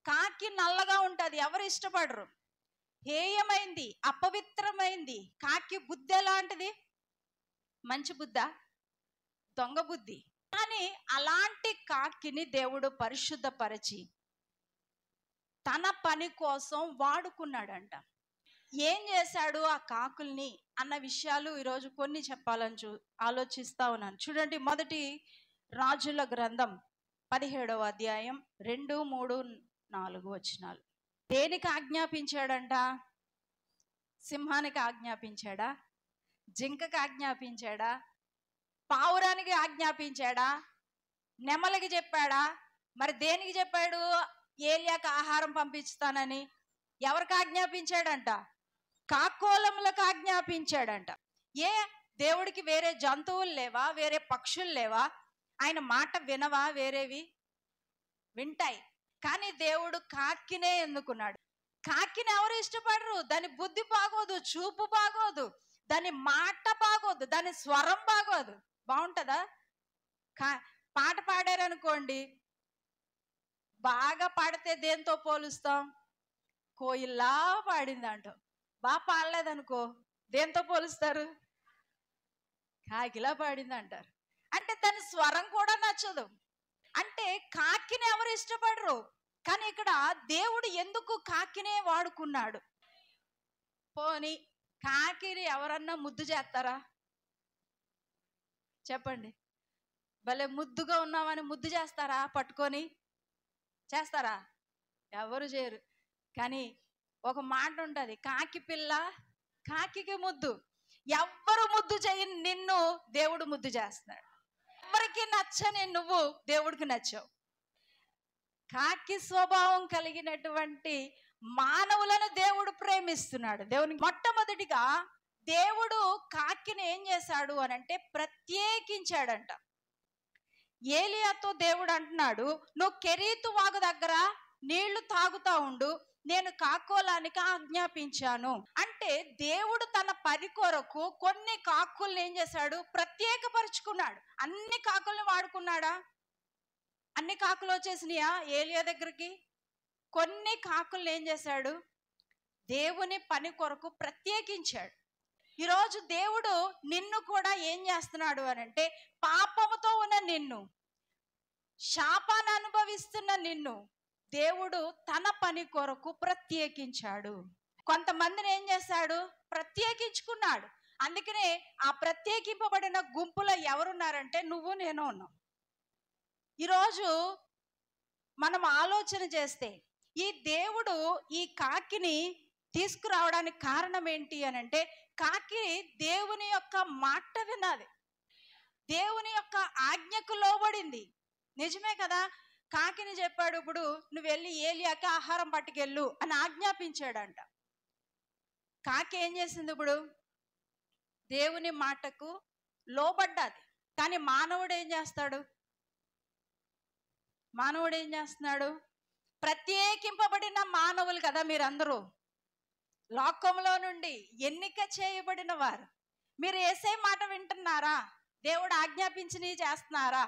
కాకి నల్లగా ఉంటుంది, ఎవరు ఇష్టపడరు. హేయమైంది, అపవిత్రమైంది. కాకి బుద్ధి ఎలాంటిది? మంచి బుద్ధ, దొంగ బుద్ధి. కానీ అలాంటి కాకిని దేవుడు పరిశుద్ధపరిచి తన పని కోసం వాడుకున్నాడంట. ఏం చేశాడు ఆ కాకుల్ని అన్న విషయాలు ఈరోజు కొన్ని చెప్పాలని ఆలోచిస్తా ఉన్నాను. చూడండి, మొదటి రాజుల గ్రంథం 17వ అధ్యాయం 2, 3, 4 వచనాలు. దేనికి ఆజ్ఞాపించాడంట? సింహానికి ఆజ్ఞాపించాడా? జింకకి ఆజ్ఞాపించాడా? పావురానికి ఆజ్ఞాపించాడా? నెమలికి చెప్పాడా? మరి దేనికి చెప్పాడు? ఏలియాకి ఆహారం పంపిస్తానని ఎవరికి ఆజ్ఞాపించాడంట? కాకోలములకు ఆజ్ఞాపించాడంట. ఏ దేవుడికి వేరే జంతువులు లేవా? వేరే పక్షులు లేవా? ఆయన మాట వినవా? వేరేవి వింటాయి. కానీ దేవుడు కాకినే ఎన్నుకున్నాడు. కాకిని ఎవరు ఇష్టపడరు. దాని బుద్ధి బాగోదు, చూపు బాగోదు, దాని మాట బాగోదు, దాని స్వరం బాగోదు. బాగుంటుందా? పాట పాడారనుకోండి, బాగా పాడితే దేంతో పోలుస్తాం? కోయిల్లా పాడింది అంటాం. బాగా పాడలేదనుకో దేంతో పోలుస్తారు? కాకిలా పాడింది అంటారు. అంటే దాని స్వరం కూడా నచ్చదు. అంటే కాకిని ఎవరు ఇష్టపడరు. కానీ ఇక్కడ దేవుడు ఎందుకు కాకినే వాడుకున్నాడు? పోని కాకిని ఎవరన్నా ముద్దు చేస్తారా? చెప్పండి. భలే ముద్దుగా ఉన్నామని ముద్దు చేస్తారా? పట్టుకొని చేస్తారా? ఎవరు చేయరు. కానీ ఒక మాట ఉంటుంది, కాకి పిల్ల కాకికి ముద్దు. ఎవ్వరు ముద్దు చేయని నిన్ను దేవుడు ముద్దు చేస్తున్నాడు. ఎవరికి నచ్చని నువ్వు దేవుడికి నచ్చావు. కాకి స్వభావం కలిగినటువంటి మానవులను దేవుడు ప్రేమిస్తున్నాడు. దేవునికి మొట్టమొదటిగా దేవుడు కాకిని ఏం చేశాడు అనంటే ప్రత్యేకించాడంట. ఏలియాతో దేవుడు అంటున్నాడు, నువ్వు కెరీతు వాగు దగ్గర నీళ్లు తాగుతా ఉండు, నేను కాకోలానికి ఆజ్ఞాపించాను. అంటే దేవుడు తన పని కొరకు కొన్ని కాకుల్ని ఏం చేశాడు? ప్రత్యేకపరుచుకున్నాడు. అన్ని కాకుల్ని వాడుకున్నాడా? అన్ని కాకులు వచ్చేసినాయా ఏలియా దగ్గరికి? కొన్ని కాకుల్ని ఏం చేశాడు? దేవుని పని కొరకు ప్రత్యేకించాడు. ఈరోజు దేవుడు నిన్ను కూడా ఏం చేస్తున్నాడు అనంటే, పాపముతో ఉన్న నిన్ను, శాపాన్ని అనుభవిస్తున్న నిన్ను దేవుడు తన పని కొరకు ప్రత్యేకించాడు. కొంతమందిని ఏం చేశాడు? ప్రత్యేకించుకున్నాడు. అందుకనే ఆ ప్రత్యేకింపబడిన గుంపులో ఎవరున్నారంటే నువ్వు నేను ఉన్నాం. ఈరోజు మనం ఆలోచన చేస్తే ఈ దేవుడు ఈ కాకిని తీసుకురావడానికి కారణం ఏంటి అనంటే, కాకి దేవుని యొక్క మాట విన్నది, దేవుని యొక్క ఆజ్ఞకు లోబడింది. నిజమే కదా? కాకిని చెప్పాడు, ఇప్పుడు నువ్వు వెళ్ళి ఏలియాకి ఆహారం పట్టుకెళ్ళు అని ఆజ్ఞాపించాడంట. కాకి ఏం చేసింది? ఇప్పుడు దేవుని మాటకు లోబడ్డాది. కానీ మానవుడు ఏం చేస్తాడు? మానవుడు ఏం చేస్తున్నాడు? ప్రత్యేకింపబడిన మానవులు కదా మీరందరూ, లోకంలో నుండి ఎన్నిక చేయబడిన వారు. మీరు యేసే మాట వింటున్నారా? దేవుడు ఆజ్ఞాపించినవి చేస్తున్నారా?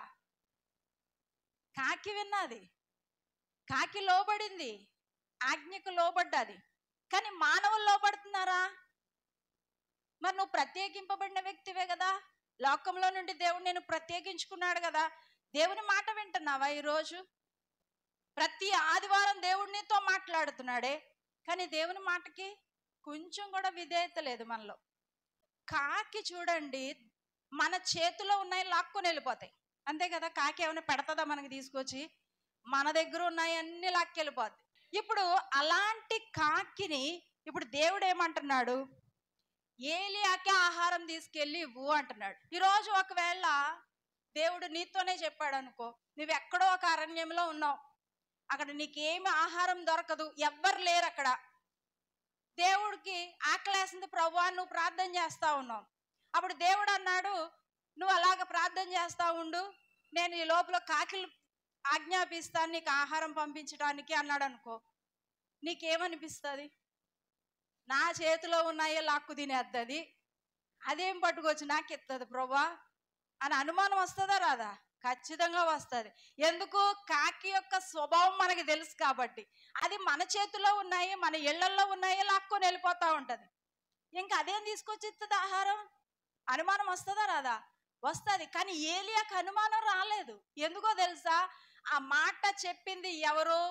కాకి విన్నది, కాకి లోబడింది, ఆజ్ఞకు లోబడ్డాది. కానీ మానవులు లోబడుతున్నారా? మరి నువ్వు ప్రత్యేకింపబడిన వ్యక్తివే కదా, లోకంలో నుండి దేవుడు నేను ప్రత్యేకించుకున్నాడు కదా. దేవుని మాట వింటున్నావా? ఈరోజు ప్రతి ఆదివారం దేవుడు నీతో మాట్లాడుతున్నాడే, కానీ దేవుని మాటకి కొంచెం కూడా విధేయత లేదు మనలో. కాకి చూడండి, మన చేతిలో ఉన్నాయి లాక్కొని వెళ్ళిపోతాయి, అంతే కదా. కాకి ఏమైనా పెడతదా మనకి తీసుకొచ్చి? మన దగ్గర ఉన్నాయి అన్ని లాక్కెళ్ళిపోద్ది. ఇప్పుడు అలాంటి కాకిని ఇప్పుడు దేవుడు ఏమంటున్నాడు? ఏలియాకే ఆహారం తీసుకెళ్ళి ఇవ్వు అంటున్నాడు. ఈరోజు ఒకవేళ దేవుడు నీతోనే చెప్పాడు అనుకో, నువ్వు ఎక్కడో ఒక అరణ్యంలో ఉన్నావు, అక్కడ నీకేమి ఆహారం దొరకదు, ఎవ్వరు లేరు అక్కడ. దేవుడికి ఆకలేసింది ప్రభువా, నువ్వు ప్రార్థన చేస్తా ఉన్నావు. అప్పుడు దేవుడు అన్నాడు, నువ్వు అలాగ ప్రార్థన చేస్తా ఉండు, నేను ఈ లోపల కాకిలు ఆజ్ఞాపిస్తాను నీకు ఆహారం పంపించడానికి అన్నాడు అనుకో, నీకేమనిపిస్తుంది? నా చేతిలో ఉన్నాయే లాక్కు తినేస్తుంది, అదేం పట్టుకొచ్చి నాకు ఎత్తది ప్రభువా అని అనుమానం వస్తుందా రాదా? ఖచ్చితంగా వస్తుంది. ఎందుకు? కాకి యొక్క స్వభావం మనకి తెలుసు కాబట్టి. అది మన చేతిలో ఉన్నాయి, మన ఇళ్లల్లో ఉన్నాయి, లాక్కొని వెళ్ళిపోతా ఉంటది. ఇంకా అదేం తీసుకొచ్చి ఇస్తుంది ఆహారం? అనుమానం వస్తుందా రాదా? వస్తుంది. కానీ ఏలియాకి అనుమానం రాలేదు. ఎందుకో తెలుసా? ఆ మాట చెప్పింది ఎవరు?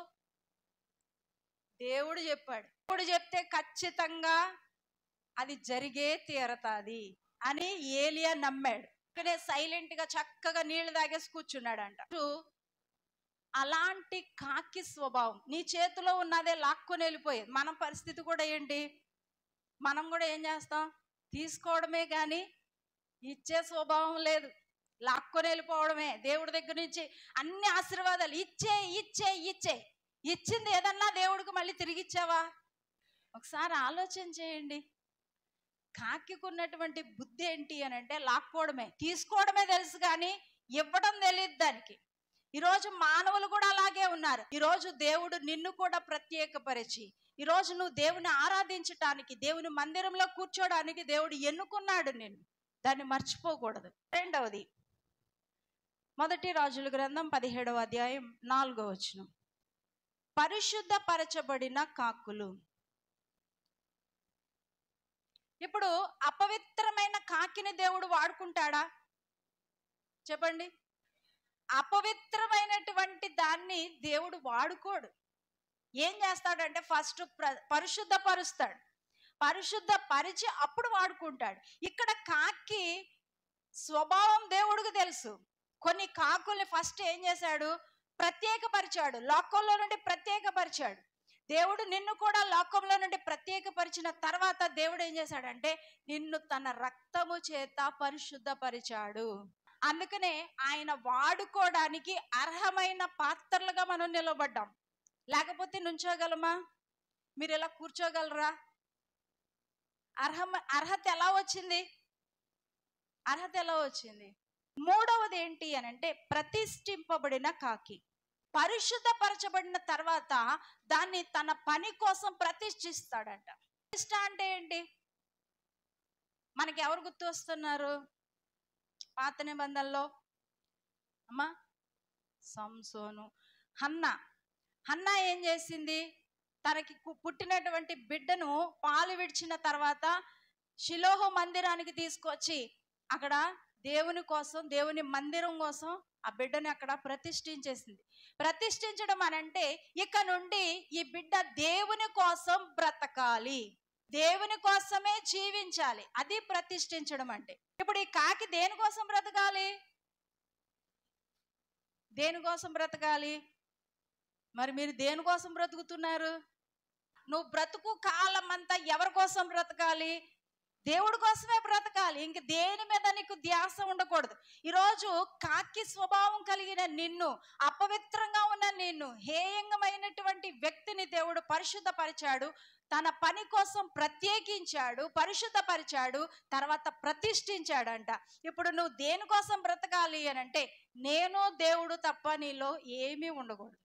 దేవుడు చెప్పాడు. దేవుడు చెప్తే ఖచ్చితంగా అది జరిగే తీరతాది అని ఏలియా నమ్మాడు. ఇక్కడే సైలెంట్ గా చక్కగా నీళ్లు తాగేసి కూర్చున్నాడంట. అలాంటి కాకి స్వభావం నీ చేతిలో ఉన్నదే లాక్కొని వెళ్ళిపోయేది. మన పరిస్థితి కూడా ఏంటి? మనం కూడా ఏం చేస్తాం? తీసుకోవడమే కానీ ఇచ్చే స్వభావం లేదు. లాక్కొని వెళ్ళిపోవడమే. దేవుడి దగ్గర నుంచి అన్ని ఆశీర్వాదాలు ఇచ్చే ఇచ్చే ఇచ్చే ఇచ్చింది ఏదన్నా దేవుడికి మళ్ళీ తిరిగి ఇచ్చావా? ఒకసారి ఆలోచన చేయండి. కాకి ఉన్నటువంటి బుద్ధి ఏంటి అని అంటే లాక్కోవడమే. తీసుకోవడమే తెలుసు కానీ ఇవ్వడం తెలియదు దానికి. ఈరోజు మానవులు కూడా అలాగే ఉన్నారు. ఈరోజు దేవుడు నిన్ను కూడా ప్రత్యేకపరిచి ఈరోజు నువ్వు దేవుని ఆరాధించటానికి, దేవుని మందిరంలో కూర్చోడానికి దేవుడు ఎన్నుకున్నాడు నిన్ను. దాన్ని మర్చిపోకూడదు. రెండవది, మొదటి రాజుల గ్రంథం 17వ అధ్యాయం 4వ వచనం. పరిశుద్ధపరచబడిన కాకులు. ఇప్పుడు అపవిత్రమైన కాకిని దేవుడు వాడుకుంటాడా? చెప్పండి. అపవిత్రమైనటువంటి దాన్ని దేవుడు వాడుకోడు. ఏం చేస్తాడంటే ఫస్ట్ పరిశుద్ధపరుస్తాడు. పరిశుద్ధపరిచి అప్పుడు వాడుకుంటాడు. ఇక్కడ కాకి స్వభావం దేవుడికి తెలుసు. కొన్ని కాకుల్ని ఫస్ట్ ఏం చేశాడు? ప్రత్యేకపరిచాడు. లోకంలో నుండి ప్రత్యేకపరిచాడు. దేవుడు నిన్ను కూడా లోకంలో నుండి ప్రత్యేకపరిచిన తర్వాత దేవుడు ఏం చేశాడంటే నిన్ను తన రక్తము చేత పరిశుద్ధపరిచాడు. అందుకనే ఆయన వాడుకోవడానికి అర్హమైన పాత్రలుగా మనం నిలబడ్డాం. లేకపోతే నుంచోగలమా? మీరు ఇలా కూర్చోగలరా? అర్హత ఎలా వచ్చింది? అర్హత ఎలా వచ్చింది? మూడవది ఏంటి అని అంటే ప్రతిష్ఠింపబడిన కాకి. పరిశుద్ధపరచబడిన తర్వాత దాన్ని తన పని కోసం ప్రతిష్ఠిస్తాడంట. ప్రతిష్ఠ అంటే ఏంటి? మనకి ఎవరు గుర్తు వస్తున్నారు పాత నిబంధనలో? అమ్మా, సంసోను. హన్నా ఏం చేసింది? తనకి పుట్టినటువంటి బిడ్డను పాలు విడిచిన తర్వాత షిలోహు మందిరానికి తీసుకొచ్చి అక్కడ దేవుని కోసం, దేవుని మందిరం కోసం ఆ బిడ్డని అక్కడ ప్రతిష్ఠించేసింది. ప్రతిష్ఠించడం అనంటే ఇక నుండి ఈ బిడ్డ దేవుని కోసం బ్రతకాలి, దేవుని కోసమే జీవించాలి. అది ప్రతిష్ఠించడం అంటే. ఇప్పుడు ఈ కాకి దేనికోసం బ్రతకాలి? దేనికోసం బ్రతకాలి? మరి మీరు దేనికోసం బ్రతుకుతున్నారు? నువ్వు బ్రతుకు కాలం అంతా ఎవరి కోసం బ్రతకాలి? దేవుడి కోసమే బ్రతకాలి. ఇంక దేని మీద నీకు ధ్యాస ఉండకూడదు. ఈరోజు కాకి స్వభావం కలిగిన నిన్ను, అపవిత్రంగా ఉన్న నిన్ను, హేయంగమైనటువంటి వ్యక్తిని దేవుడు పరిశుద్ధపరిచాడు. తన పని కోసం ప్రత్యేకించాడు, పరిశుద్ధపరిచాడు, తర్వాత ప్రతిష్ఠించాడంట. ఇప్పుడు నువ్వు దేనికోసం బ్రతకాలి అని అంటే నేను దేవుడు తప్ప నీలో ఏమీ ఉండకూడదు.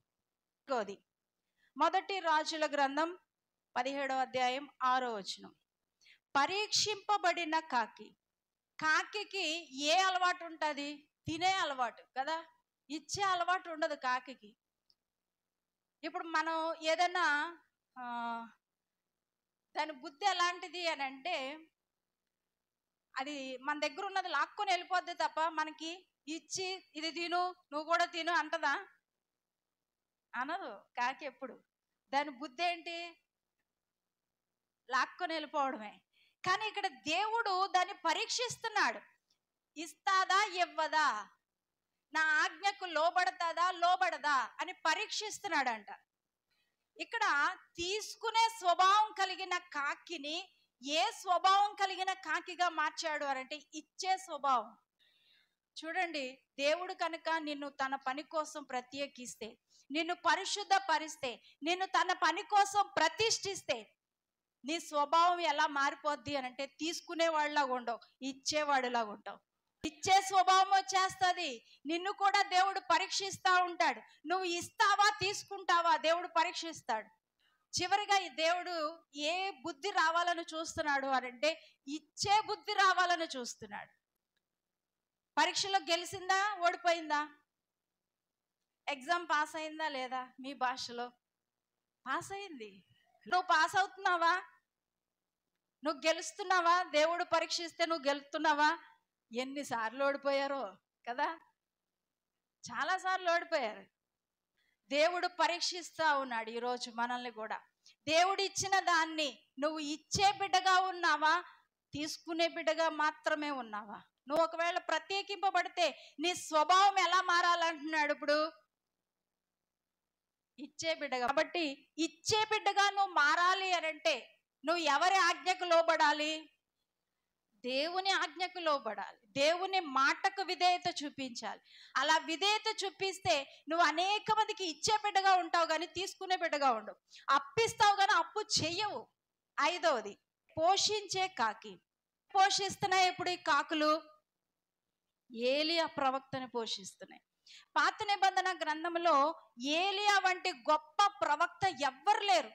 మొదటి రాజుల గ్రంథం 17వ అధ్యాయం 6వ వచనం. పరీక్షింపబడిన కాకి. కాకి ఏ అలవాటు ఉంటుంది? తినే అలవాటు కదా, ఇచ్చే అలవాటు ఉండదు కాకి. ఇప్పుడు మనం ఏదైనా దాని బుద్ధి ఎలాంటిది అని అంటే అది మన దగ్గర ఉన్నది లాక్కొని వెళ్ళిపోద్ది తప్ప మనకి ఇచ్చి ఇది తిను, నువ్వు కూడా తిను అంటదా? అనదు కాకి ఎప్పుడు. దాని బుద్ధి ఏంటి? లాక్కొని వెళ్ళిపోవడమే. కానీ ఇక్కడ దేవుడు దాన్ని పరీక్షిస్తున్నాడు. ఇస్తాదా ఇవ్వదా, నా ఆజ్ఞకు లోబడతాదా లోబడదా అని పరీక్షిస్తున్నాడంట. ఇక్కడ తీసుకునే స్వభావం కలిగిన కాకిని ఏ స్వభావం కలిగిన కాకిగా మార్చాడు అనంటే ఇచ్చే స్వభావం. చూడండి, దేవుడు కనుక నిన్ను తన పని కోసం ప్రత్యేకిస్తే, నిన్ను పరిశుద్ధపరిస్తే, నిన్ను తన పని కోసం ప్రతిష్ఠిస్తే నీ స్వభావం ఎలా మారిపోద్ది అనంటే తీసుకునేవాడిలాగా ఉండవు, ఇచ్చేవాడిలాగా ఉంటావు. ఇచ్చే స్వభావం వచ్చేస్తుంది. నిన్ను కూడా దేవుడు పరీక్షిస్తూ ఉంటాడు. నువ్వు ఇస్తావా తీసుకుంటావా దేవుడు పరీక్షిస్తాడు. చివరిగా ఈ దేవుడు ఏ బుద్ధి రావాలని చూస్తున్నాడు అనంటే ఇచ్చే బుద్ధి రావాలని చూస్తున్నాడు. పరీక్షలో గెలిచిందా ఓడిపోయిందా? ఎగ్జామ్ పాస్ అయిందా లేదా? మీ భాషలో పాస్ అయింది. నువ్వు పాస్ అవుతున్నావా? నువ్వు గెలుస్తున్నావా? దేవుడు పరీక్షిస్తే నువ్వు గెలుస్తున్నావా? ఎన్నిసార్లు ఓడిపోయారో కదా, చాలాసార్లు ఓడిపోయారు. దేవుడు పరీక్షిస్తా ఉన్నాడు ఈరోజు మనల్ని కూడా. దేవుడు ఇచ్చిన దాన్ని నువ్వు ఇచ్చే బిడ్డగా ఉన్నావా, తీసుకునే బిడ్డగా మాత్రమే ఉన్నావా? నువ్వు ఒకవేళ ప్రత్యేకింపబడితే నీ స్వభావం ఎలా మారాలంటున్నాడు ఇప్పుడు? ఇచ్చే బిడ్డగా. కాబట్టి ఇచ్చే బిడ్డగా నువ్వు మారాలి అనంటే నువ్వు ఎవరి ఆజ్ఞకు లోబడాలి? దేవుని ఆజ్ఞకు లోబడాలి. దేవుని మాటకు విధేయత చూపించాలి. అలా విధేయత చూపిస్తే నువ్వు అనేక మందికి ఇచ్చే బిడ్డగా ఉంటావు కానీ తీసుకునే బిడ్డగా ఉండవు. అప్పిస్తావు కానీ అప్పు చెయ్యవు. 5వది, పోషించే కాకి. పోషిస్తున్నాయి ఇప్పుడు ఈ కాకులు? ఏలియా ప్రవక్తని పోషిస్తున్నాయి. పాత నిబంధన గ్రంథంలో ఏలియా వంటి గొప్ప ప్రవక్త ఎవ్వరు లేరు.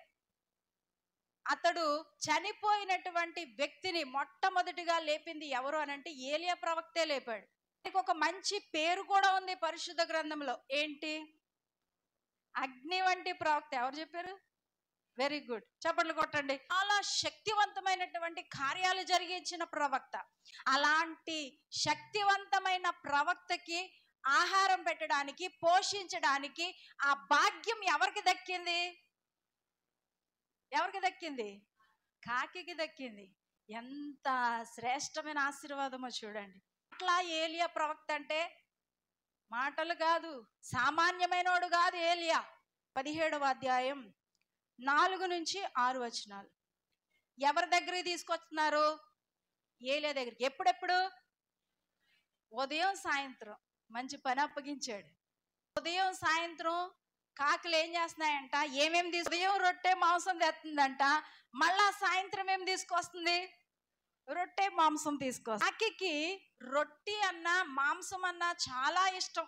అతడు చనిపోయినటువంటి వ్యక్తిని మొట్టమొదటిగా లేపింది ఎవరు అనంటే ఏలియా ప్రవక్తే లేపాడు. ఒక మంచి పేరు కూడా ఉంది పరిశుద్ధ గ్రంథంలో. ఏంటి? అగ్ని వంటి ప్రవక్త. ఎవరు చెప్పారు? వెరీ గుడ్, చప్పట్లు కొట్టండి. చాలా శక్తివంతమైనటువంటి కార్యాలు జరిగించిన ప్రవక్త. అలాంటి శక్తివంతమైన ప్రవక్తకి ఆహారం పెట్టడానికి, పోషించడానికి ఆ భాగ్యం ఎవరికి దక్కింది? ఎవరికి దక్కింది? కాకికి దక్కింది. ఎంత శ్రేష్టమైన ఆశీర్వాదమో చూడండి. అట్లా ఏలియా ప్రవక్త అంటే మాటలు కాదు, సామాన్యమైనోడు కాదు ఏలియా. 17వ అధ్యాయం 4 నుంచి 6 వచనాలు. ఎవరి దగ్గరికి తీసుకొస్తున్నారు? ఏలియా దగ్గరికి. ఎప్పుడెప్పుడు? ఉదయం సాయంత్రం. మంచి పని అప్పగించాడు. ఉదయం సాయంత్రం కాకులు ఏం చేస్తున్నాయంట? ఏమేమి ఉదయం రొట్టె మాంసం తెస్తుందంట, మళ్ళా సాయంత్రం ఏం తీసుకొస్తుంది? రొట్టె మాంసం తీసుకొస్తుంది. కాకి రొట్టి అన్నా మాంసం అన్నా చాలా ఇష్టం,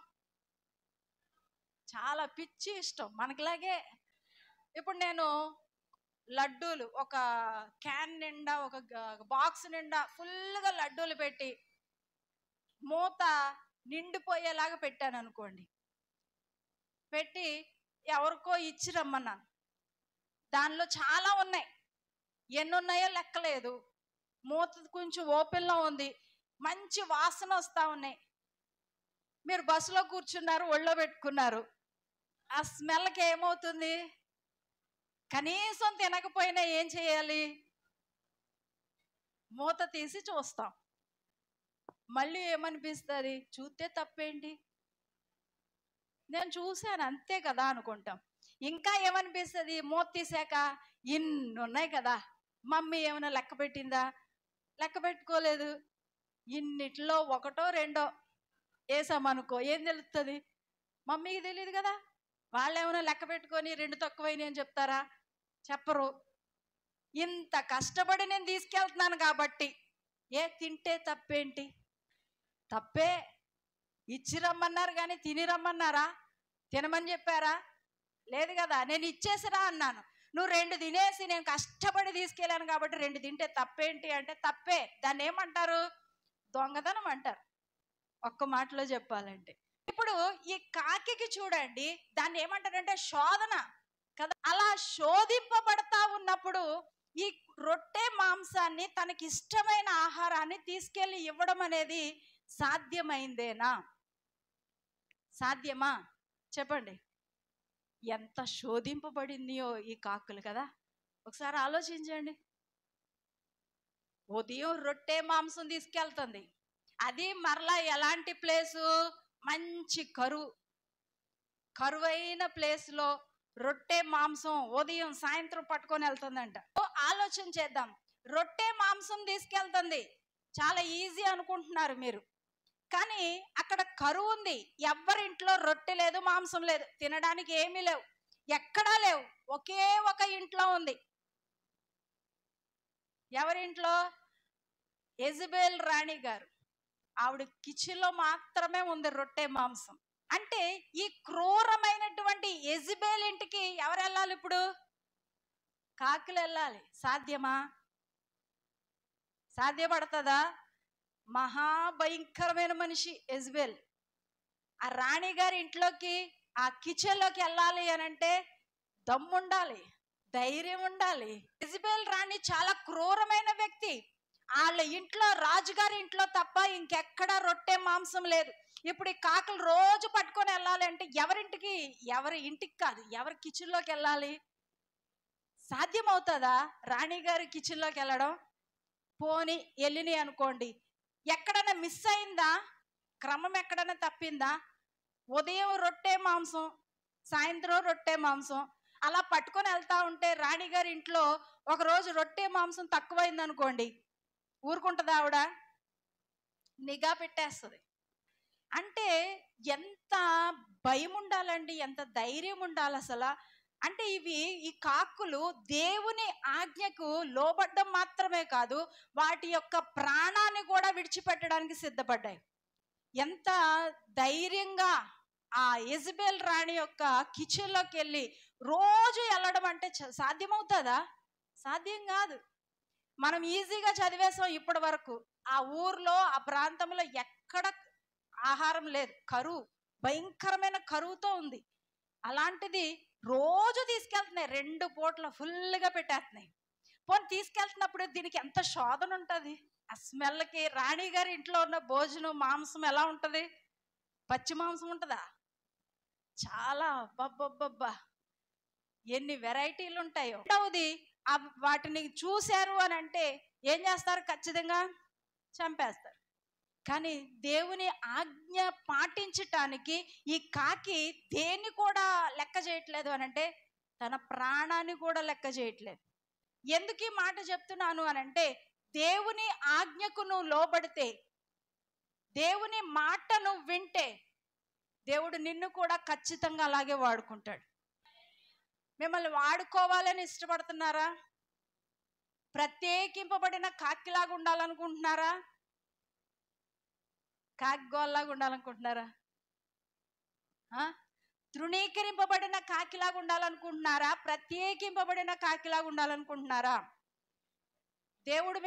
చాలా పిచ్చి ఇష్టం మనకిలాగే. ఇప్పుడు నేను లడ్డూలు ఒక క్యాన్ నిండా, ఒక బాక్స్ నిండా ఫుల్గా లడ్డూలు పెట్టి మూత నిండిపోయేలాగా పెట్టాను అనుకోండి. పెట్టి ఎవరికో ఇచ్చి రమ్మన్నాను. దానిలో చాలా ఉన్నాయి, ఎన్ని ఉన్నాయో లెక్కలేదు. మూత కొంచెం ఓపెన్లో ఉంది, మంచి వాసన వస్తూ ఉన్నాయి. మీరు బస్సులో కూర్చున్నారు, ఒళ్ళో పెట్టుకున్నారు. ఆ స్మెల్కి ఏమవుతుంది? కనీసం తినకపోయినా ఏం చేయాలి? మూత తీసి చూస్తాం. మళ్ళీ ఏమనిపిస్తుంది? చూస్తే తప్పేంటి, నేను చూశాను అంతే కదా అనుకుంటాం. ఇంకా ఏమనిపిస్తుంది? మూత తీసాక ఇన్ని ఉన్నాయి కదా, మమ్మీ ఏమైనా లెక్క పెట్టిందా? లెక్క పెట్టుకోలేదు. ఇన్నిట్లో ఒకటో రెండో వేసామనుకో ఏం తెలుస్తుంది? మమ్మీకి తెలియదు కదా. వాళ్ళు ఏమైనా లెక్క పెట్టుకొని 2 తక్కువైనాయి అని చెప్తారా? చెప్పరు. ఇంత కష్టపడి నేను తీసుకెళ్తున్నాను కాబట్టి తింటే తప్పేంటి? తప్పే. ఇచ్చి రమ్మన్నారు కానీ తిని రమ్మన్నారా? తినమని చెప్పారా? లేదు కదా. నేను ఇచ్చేసిరా అన్నాను, నువ్వు 2 తినేసి నేను కష్టపడి తీసుకెళ్ళాను కాబట్టి 2 తింటే తప్పేంటి అంటే తప్పే. దాన్ని ఏమంటారు? దొంగతనం అంటారు, ఒక్క మాటలో చెప్పాలంటే. ఇప్పుడు ఈ కాకికి చూడండి, దాన్ని ఏమంటారంటే శోధన కదా. అలా శోధింపబడతా ఉన్నప్పుడు ఈ రొట్టె మాంసాన్ని, తనకి ఇష్టమైన ఆహారాన్ని తీసుకెళ్ళి ఇవ్వడం అనేది సాధ్యమైందేనా? సాధ్యమా? చెప్పండి. ఎంత శోధింపబడిందియో ఈ కాకులు కదా. ఒకసారి ఆలోచించండి. ఉదయం రొట్టె మాంసం తీసుకెళ్తుంది. అది మరలా ఎలాంటి ప్లేసు? మంచి కరువైన ప్లేస్లో రొట్టె మాంసం ఉదయం సాయంత్రం పట్టుకొని వెళ్తుందంట. ఆలోచన చేద్దాం. రొట్టె మాంసం తీసుకెళ్తుంది, చాలా ఈజీ అనుకుంటున్నారు మీరు, కానీ అక్కడ కరువు ఉంది. ఎవరింట్లో రొట్టె లేదు, మాంసం లేదు, తినడానికి ఏమీ లేవు, ఎక్కడా లేవు. ఒకే ఒక ఇంట్లో ఉంది. ఎవరింట్లో? యెజబెల్ రాణి గారు. ఆవిడ కిచెన్లో మాత్రమే ఉంది రొట్టె మాంసం. అంటే ఈ క్రూరమైనటువంటి యెజబెల్ ఇంటికి ఎవరు వెళ్ళాలి ఇప్పుడు? కాకులు వెళ్ళాలి. సాధ్యమా? సాధ్యపడుతుందా? మహాభయంకరమైన మనిషి యెజబెల్. ఆ రాణి గారి ఇంట్లోకి, ఆ కిచెన్లోకి వెళ్ళాలి అని అంటే దమ్ముండాలి, ధైర్యం ఉండాలి. యెజబెల్ రాణి చాలా క్రూరమైన వ్యక్తి. వాళ్ళ ఇంట్లో, రాజుగారి ఇంట్లో తప్ప ఇంకెక్కడా రొట్టె మాంసం లేదు. ఇప్పుడు ఈ కాకులు రోజు పట్టుకొని వెళ్ళాలి అంటే ఎవరి ఇంటికి కాదు, ఎవరి కిచెన్లోకి వెళ్ళాలి? సాధ్యమవుతుందా రాణిగారి కిచెన్లోకి వెళ్ళడం? పోని వెళ్ళినాయి అనుకోండి, ఎక్కడైనా మిస్ అయిందా? క్రమం ఎక్కడైనా తప్పిందా? ఉదయం రొట్టె మాంసం, సాయంత్రం రొట్టె మాంసం, అలా పట్టుకొని వెళ్తా ఉంటే రాణిగారి ఇంట్లో ఒకరోజు రొట్టె మాంసం తక్కువైంది అనుకోండి, ఊరుకుంటుందా ఆవిడ? నిఘా పెట్టేస్తుంది. అంటే ఎంత భయం ఉండాలండి, ఎంత ధైర్యం ఉండాలి అసలు. అంటే ఈ కాకులు దేవుని ఆజ్ఞకు లోబడ్డం మాత్రమే కాదు, వాటి యొక్క ప్రాణాన్ని కూడా విడిచిపెట్టడానికి సిద్ధపడ్డాయి. ఎంత ధైర్యంగా ఆ యెజబెల్ రాణి యొక్క కిచెన్లోకి వెళ్ళి రోజు వెళ్ళడం అంటే సాధ్యమవుతుందా? సాధ్యం కాదు. మనం ఈజీగా చదివేసాం ఇప్పటి వరకు. ఆ ఊర్లో, ఆ ప్రాంతంలో ఎక్కడ ఆహారం లేదు, కరువు, భయంకరమైన కరువుతో ఉంది. అలాంటిది రోజు తీసుకెళ్తున్నాయి, 2 పూట్ల ఫుల్గా పెట్టేస్తున్నాయి. పోనీ తీసుకెళ్తున్నప్పుడు దీనికి ఎంత శోధన ఉంటుంది. ఆ స్మెల్కి రాణి గారి ఇంట్లో ఉన్న భోజనం, మాంసం ఎలా ఉంటుంది? పచ్చి మాంసం ఉంటుందా? చాలా అబ్బబ్బబ్బబ్బా, ఎన్ని వెరైటీలు ఉంటాయో. రెండవది, వాటిని చూశారు అని అంటే ఏం చేస్తారు? ఖచ్చితంగా చంపేస్తారు. కానీ దేవుని ఆజ్ఞ పాటించటానికి ఈ కాకి దేన్ని కూడా లెక్క చేయట్లేదు అని అంటే తన ప్రాణాన్ని కూడా లెక్క చేయట్లేదు. ఎందుకు ఈ మాట చెప్తున్నాను అని అంటే, దేవుని ఆజ్ఞకు నువ్వు లోబడితే, దేవుని మాటను వింటే దేవుడు నిన్ను కూడా ఖచ్చితంగా అలాగే వాడుకుంటాడు. మిమ్మల్ని వాడుకోవాలని ఇష్టపడుతున్నారా? ప్రత్యేకింపబడిన కాకిలాగా ఉండాలనుకుంటున్నారా? కాకిగోల్లాగా ఉండాలనుకుంటున్నారా? తృణీకరింపబడిన కాకిలాగా ఉండాలనుకుంటున్నారా? ప్రత్యేకింపబడిన కాకిలాగా ఉండాలనుకుంటున్నారా? దేవుడు